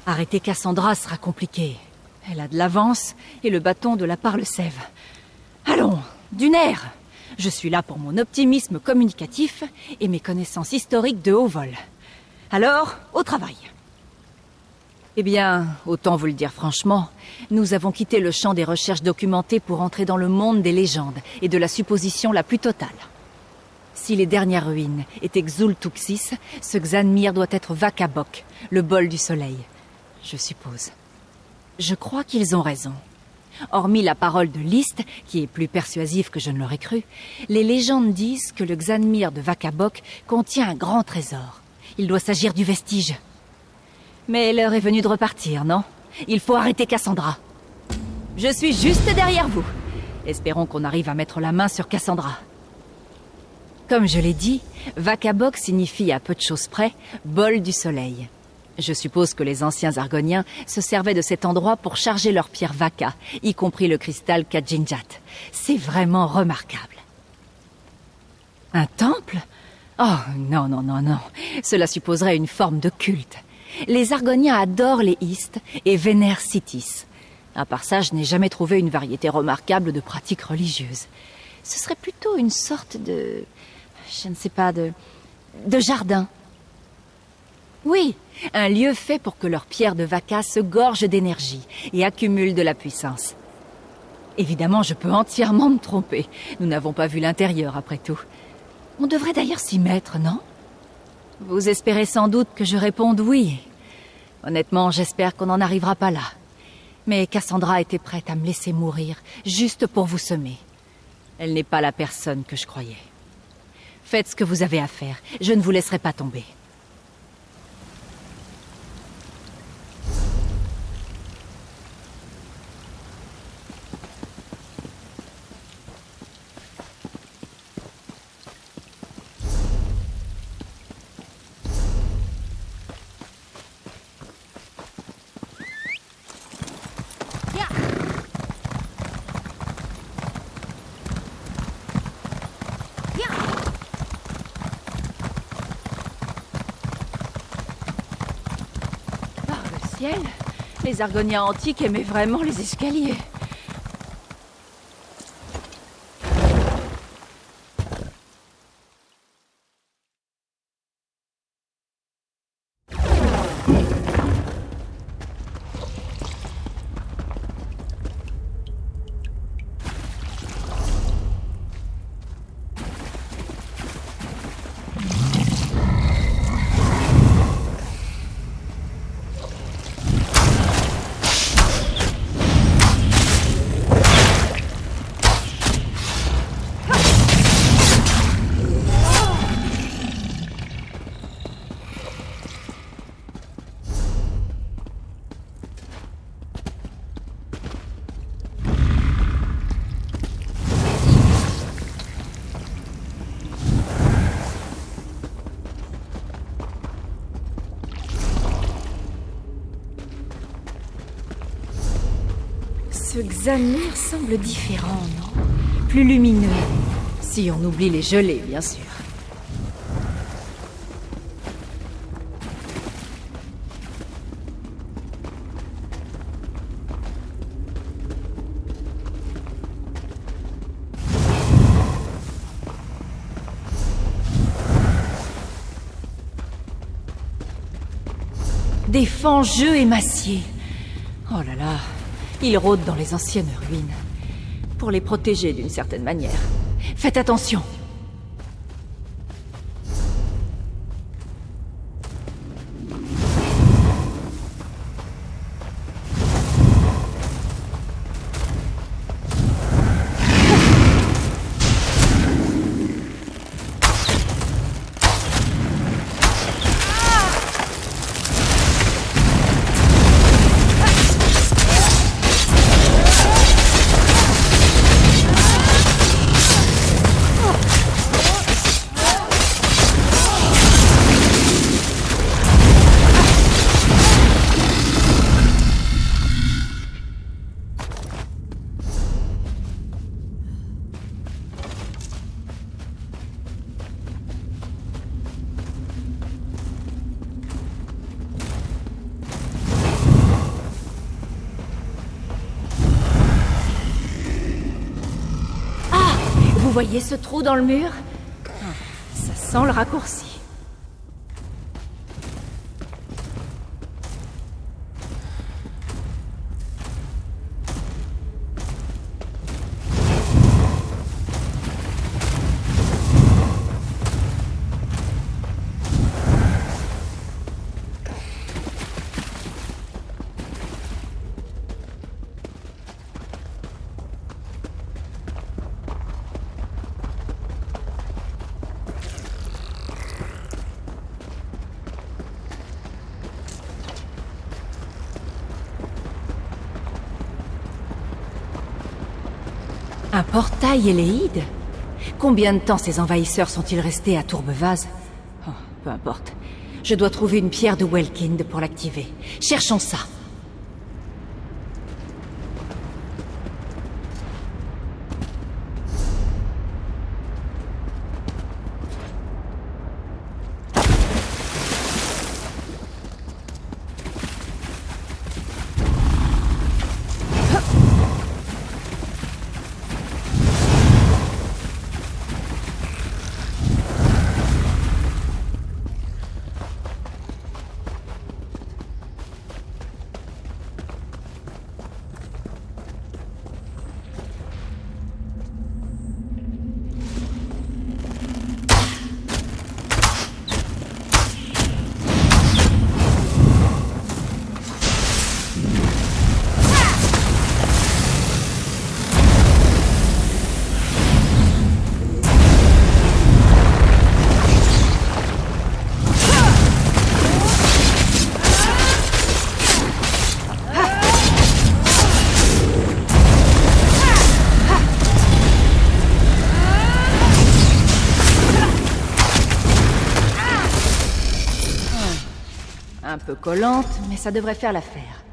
Arrêter Cassandra sera compliqué. Elle a de l'avance et le bâton de la Parlesève. Allons, du nerf! Je suis là pour mon optimisme communicatif et mes connaissances historiques de haut vol. Alors, au travail. Eh bien, autant vous le dire franchement, nous avons quitté le champ des recherches documentées pour entrer dans le monde des légendes et de la supposition la plus totale. Si les dernières ruines étaient Xultuxis, ce Xanmir doit être Vakabok, le bol du soleil. Je suppose. Je crois qu'ils ont raison. Hormis la parole de List, qui est plus persuasive que je ne l'aurais cru, les légendes disent que le Xanmir de Vakabok contient un grand trésor. Il doit s'agir du vestige. Mais l'heure est venue de repartir, non? Il faut arrêter Cassandra. Je suis juste derrière vous. Espérons qu'on arrive à mettre la main sur Cassandra. Comme je l'ai dit, Vakabok signifie à peu de choses près « bol du soleil ». Je suppose que les anciens Argoniens se servaient de cet endroit pour charger leurs pierres Vaka, y compris le cristal Kajinjat. C'est vraiment remarquable. Un temple? Oh, non, non, non, non. Cela supposerait une forme de culte. Les Argoniens adorent les Istes et vénèrent Sithis. À part ça, je n'ai jamais trouvé une variété remarquable de pratiques religieuses. Ce serait plutôt une sorte de... je ne sais pas, de jardin. Oui, un lieu fait pour que leurs pierres de Vaka se gorgent d'énergie et accumulent de la puissance. Évidemment, je peux entièrement me tromper. Nous n'avons pas vu l'intérieur, après tout. On devrait d'ailleurs s'y mettre, non? Vous espérez sans doute que je réponde oui. Honnêtement, j'espère qu'on n'en arrivera pas là. Mais Cassandra était prête à me laisser mourir, juste pour vous semer. Elle n'est pas la personne que je croyais. Faites ce que vous avez à faire. Je ne vous laisserai pas tomber. Les Argoniens antiques aimaient vraiment les escaliers. Ce Xanmir semble différent, non? Plus lumineux. Si on oublie les gelées, bien sûr. Des fangeux émaciés. Oh là là. Ils rôdent dans les anciennes ruines. Pour les protéger d'une certaine manière. Faites attention. voyez ce trou dans le mur? Ça sent le raccourci. Un portail Éléide? Combien de temps ces envahisseurs sont-ils restés à Tourbevaz? Oh, peu importe. Je dois trouver une pierre de Welkind pour l'activer. Cherchons ça. Un peu collante, mais ça devrait faire l'affaire.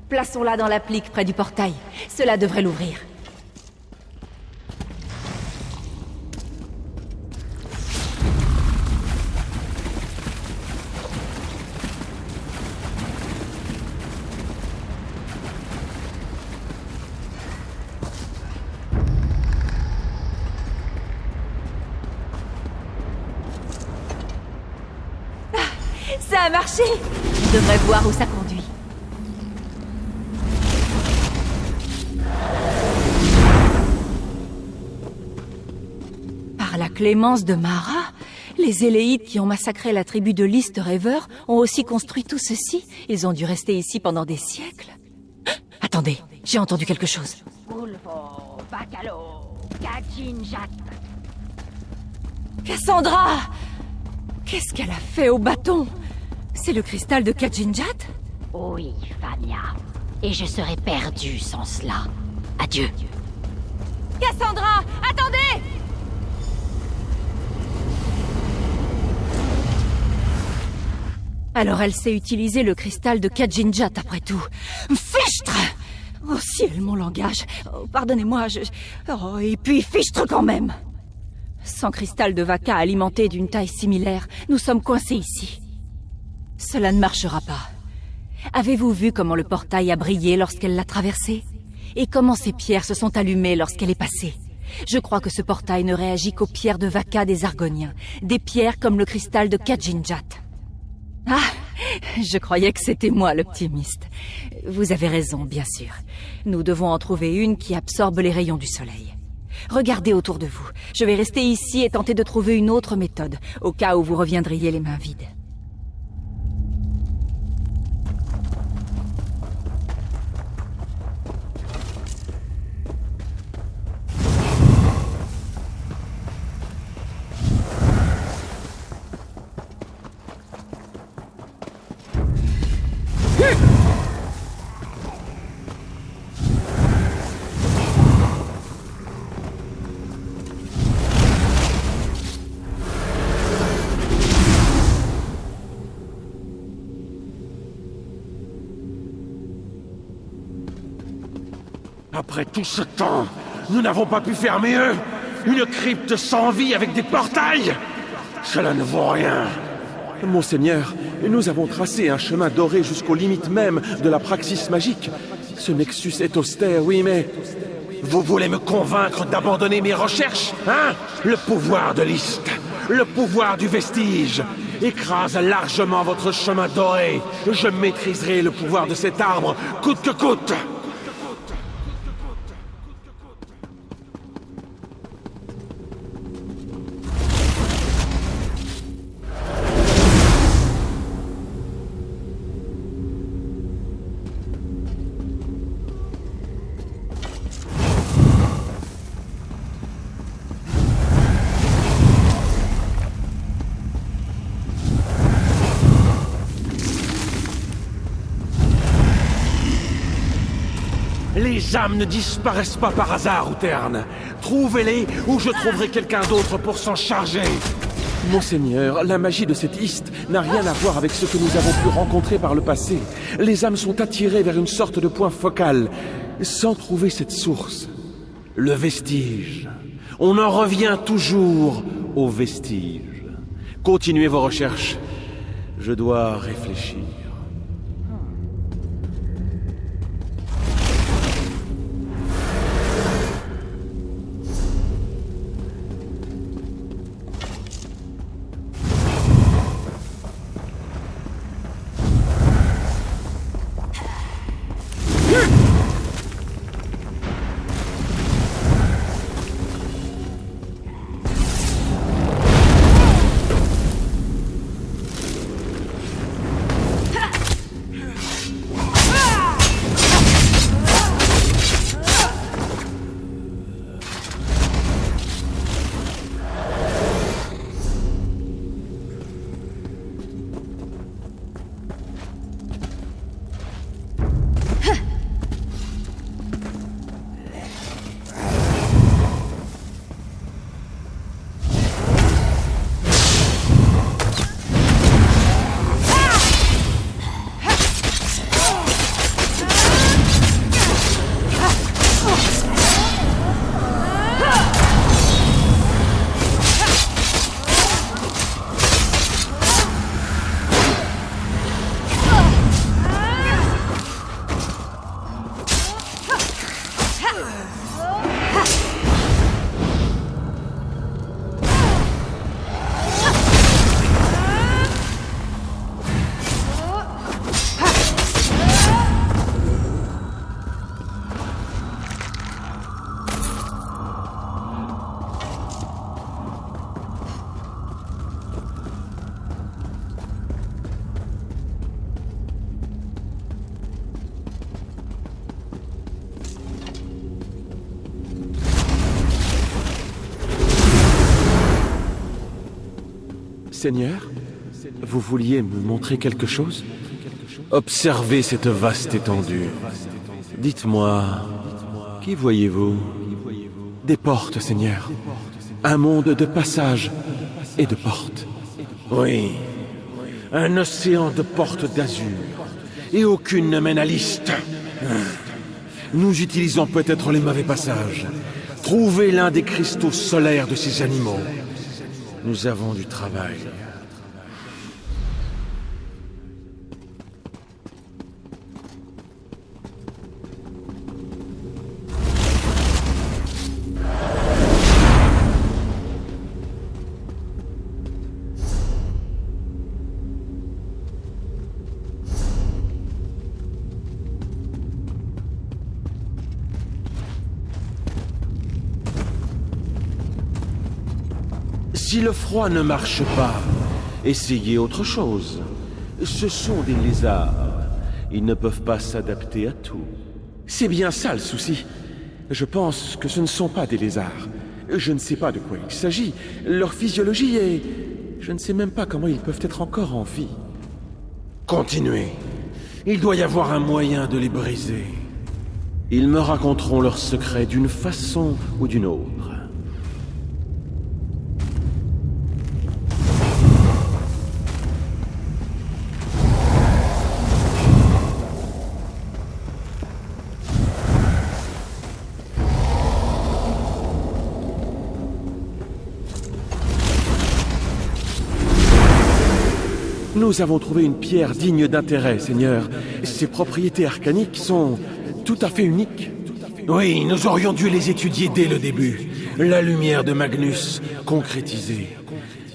Plaçons-la dans l'applique près du portail. Cela devrait l'ouvrir. Ça a marché! On devrait voir où ça conduit. Par la clémence de Mara, les Éléides qui ont massacré la tribu de List Reaver ont aussi construit tout ceci. Ils ont dû rester ici pendant des siècles. Attendez, j'ai entendu quelque chose. Cassandra! Qu'est-ce qu'elle a fait au bâton? C'est le cristal de Kajinjat? Oui, Fania. Et je serais perdue sans cela. Adieu. Cassandra! Attendez! Alors elle sait utiliser le cristal de Kajinjat après tout. Fichtre! Oh ciel, mon langage. Oh, pardonnez-moi, Oh, et puis fichtre quand même! Sans cristal de Vaka alimenté d'une taille similaire, nous sommes coincés ici. Cela ne marchera pas. Avez-vous vu comment le portail a brillé lorsqu'elle l'a traversé? Et comment ces pierres se sont allumées lorsqu'elle est passée? Je crois que ce portail ne réagit qu'aux pierres de Vaka des Argoniens. Des pierres comme le cristal de Kajinjat. Ah, je croyais que c'était moi l'optimiste. Vous avez raison, bien sûr. Nous devons en trouver une qui absorbe les rayons du soleil. Regardez autour de vous. Je vais rester ici et tenter de trouver une autre méthode, au cas où vous reviendriez les mains vides. Après tout ce temps, nous n'avons pas pu faire mieux. Une crypte sans vie avec des portails. Cela ne vaut rien. Monseigneur, nous avons tracé un chemin doré jusqu'aux limites même de la praxis magique. Ce Nexus est austère, oui, mais Vous voulez me convaincre d'abandonner mes recherches, hein? Le pouvoir de l'Ist, le pouvoir du vestige, écrase largement votre chemin doré. Je maîtriserai le pouvoir de cet arbre, coûte que coûte. Les âmes ne disparaissent pas par hasard, Outerne. Trouvez-les ou je trouverai quelqu'un d'autre pour s'en charger. Monseigneur, la magie de cet Ist n'a rien à voir avec ce que nous avons pu rencontrer par le passé. Les âmes sont attirées vers une sorte de point focal, sans trouver cette source. Le vestige. On en revient toujours au vestige. Continuez vos recherches. Je dois réfléchir. Seigneur, vous vouliez me montrer quelque chose? Observez cette vaste étendue. Dites-moi, qui voyez-vous? Des portes, Seigneur. Un monde de passages et de portes. Oui, un océan de portes d'azur. Et aucune ne mène à l'Ist. Nous utilisons peut-être les mauvais passages. Trouvez l'un des cristaux solaires de ces animaux. Nous avons du travail. Si le froid ne marche pas, essayez autre chose. Ce sont des lézards. Ils ne peuvent pas s'adapter à tout. C'est bien ça le souci. Je pense que ce ne sont pas des lézards. Je ne sais pas de quoi il s'agit. Leur physiologie est... Je ne sais même pas comment ils peuvent être encore en vie. Continuez. Il doit y avoir un moyen de les briser. Ils me raconteront leurs secrets d'une façon ou d'une autre. Nous avons trouvé une pierre digne d'intérêt, Seigneur. Ses propriétés arcaniques sont tout à fait uniques. Oui, nous aurions dû les étudier dès le début. La lumière de Magnus, concrétisée.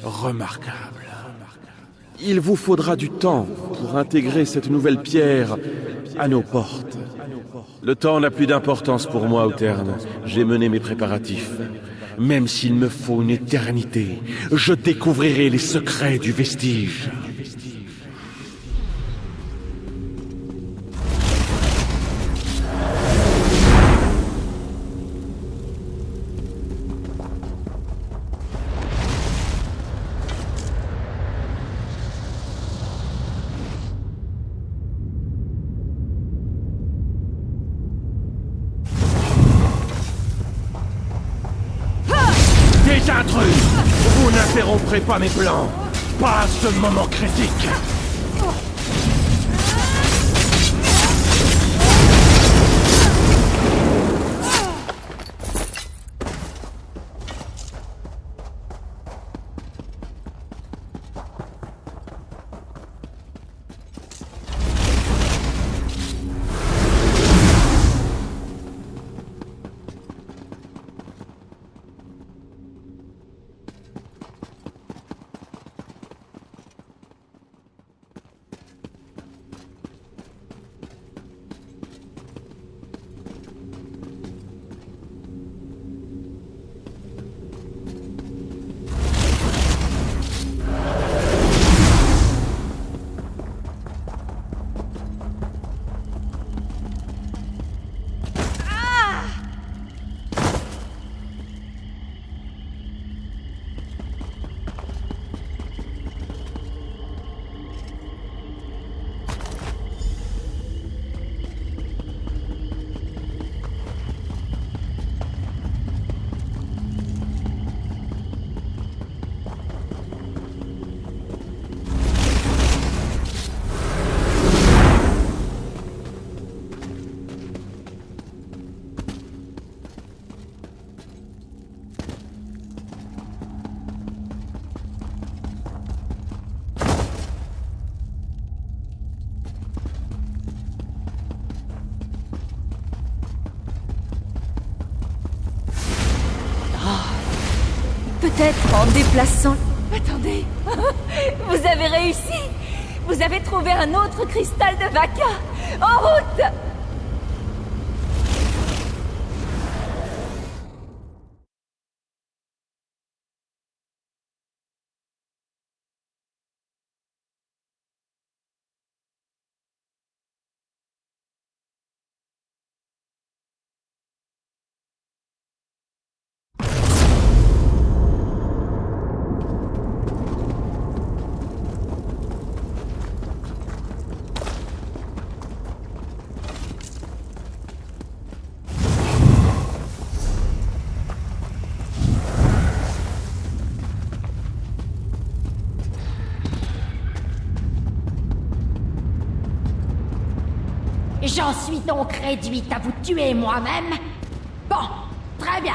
Remarquable. Il vous faudra du temps pour intégrer cette nouvelle pierre à nos portes. Le temps n'a plus d'importance pour moi, Auterne. J'ai mené mes préparatifs. Même s'il me faut une éternité, je découvrirai les secrets du vestige. Des intrus! Vous n'interromprez pas mes plans! Pas à ce moment critique! Peut-être en déplaçant... Attendez. Vous avez réussi. Vous avez trouvé un autre cristal de Vaca. En route. J'en suis donc réduite à vous tuer moi-même? Bon, très bien.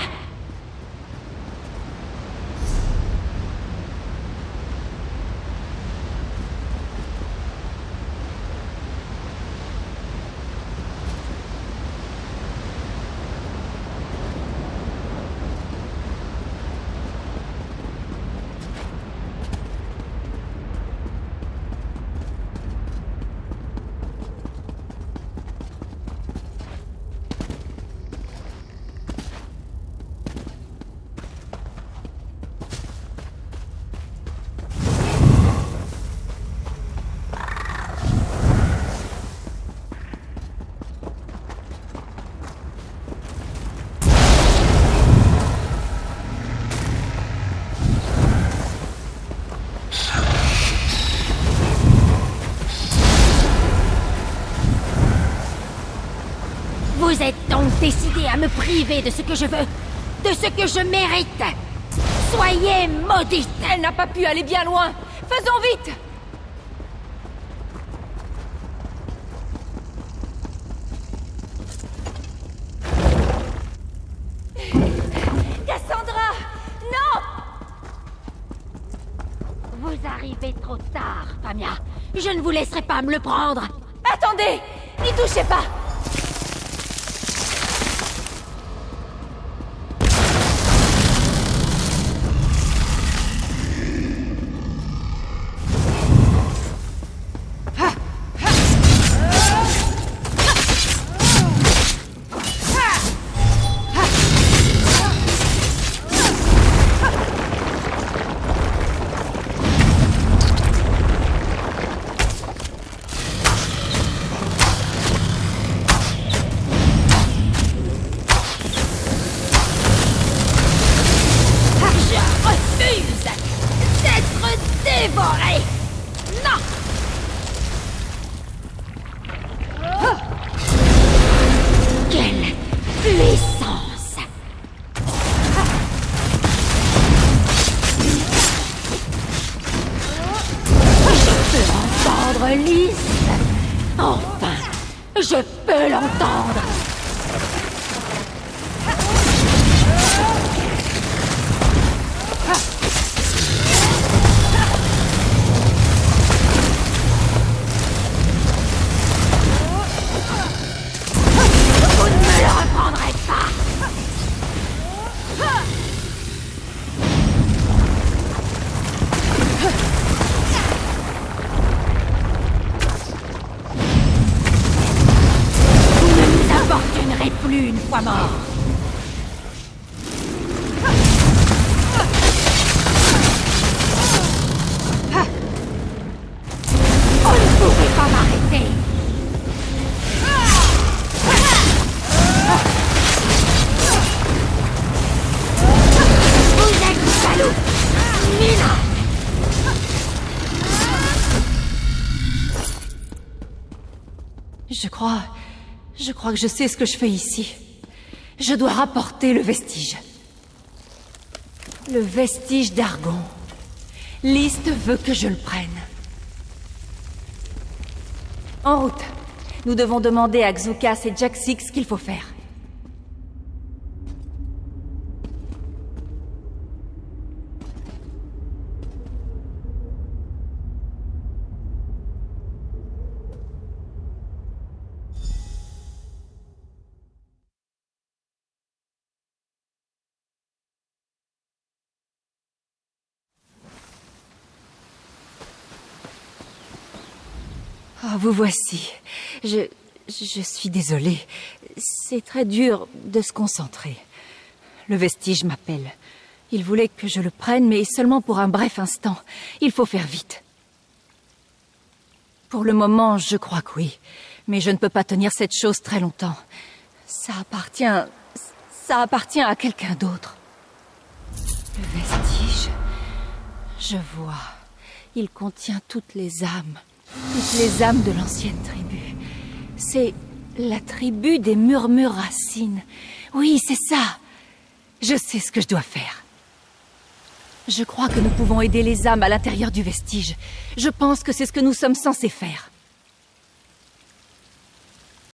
Vous êtes donc décidé à me priver de ce que je veux, de ce que je mérite. Soyez maudite. Elle n'a pas pu aller bien loin. Faisons vite. Cassandra! Non! Vous arrivez trop tard, Famia. Je ne vous laisserai pas me le prendre. Attendez! N'y touchez pas! Je peux l'entendre. Vous ne me le reprendrez pas. Vous ne nous importunerez plus une fois mort. On ne pourrait pas m'arrêter. Vous êtes jaloux, Nina. Je crois que je sais ce que je fais ici. Je dois rapporter le vestige. Le vestige d'Argon. Liste veut que je le prenne. En route. Nous devons demander à Xoukas et Jack Six ce qu'il faut faire. Ah, vous voici. Je suis désolée. C'est très dur de se concentrer. Le vestige m'appelle. Il voulait que je le prenne, mais seulement pour un bref instant. Il faut faire vite. Pour le moment, je crois que oui. Mais je ne peux pas tenir cette chose très longtemps. Ça appartient à quelqu'un d'autre. Le vestige. Je vois. Il contient toutes les âmes. Toutes les âmes de l'ancienne tribu. C'est la tribu des Murmures-Racines. Oui, c'est ça. Je sais ce que je dois faire. Je crois que nous pouvons aider les âmes à l'intérieur du vestige. Je pense que c'est ce que nous sommes censés faire.